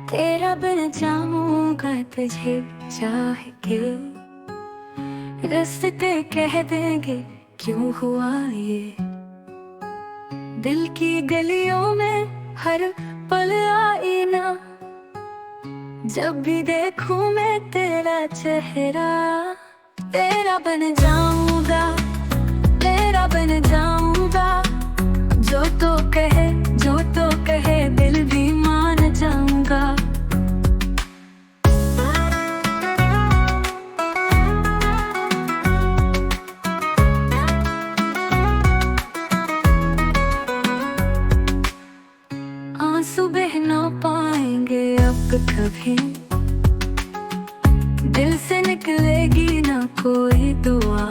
तेरा बन जाऊंगा तुझे चाह के। रास्ते कह देंगे क्यों हुआ ये। दिल की गलियों में हर पल आई ना। जब भी देखूं मैं तेरा चेहरा। तेरा बन जाऊंगा, तेरा बन जाऊंगा। जो तो कहे, जो तो कहे दिल भी मान जाऊंगा। आंसू बह ना पाएंगे अब कभी। दिल से निकलेगी ना कोई दुआ।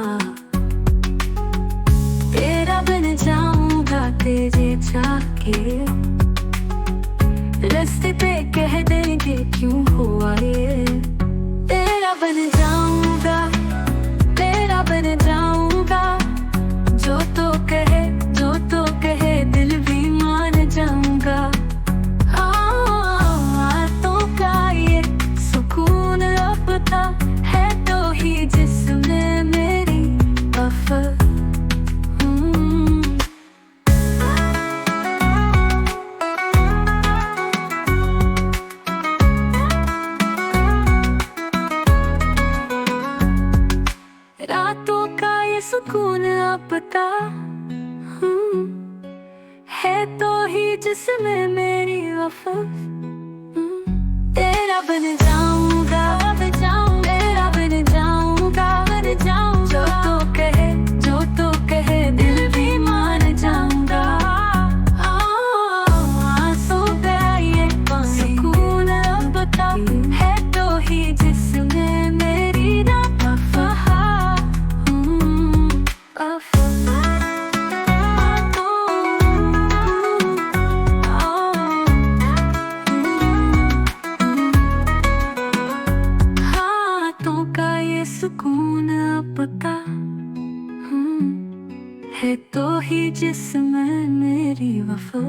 तेरा बन जाऊंगा तेरे चाह के। रास्ते पे कह देंगे क्यों हुआ ये। तेरा बन जाऊंगा, तेरा बन जाऊंगा। जो तो कहे, जो तो कहे दिल भी मान जाऊंगा। तो का ये सुकून अब था है तो ही जिसमें मेरी वफा। रातों का ये सुकून अब था है तो ही जिसमें मेरी वफा। तेरा बन जाऊंगा, बन जाऊं, तेरा बन जाऊंगा, बन जाऊं। जो तो कहे, जो तो कहे दिल भी मान जाऊंगा। सो गया ये सुकून अब था है तो ही जिसमें मेरी ना वफा। सुकून अब का है तो ही जिसमें मेरी वफा।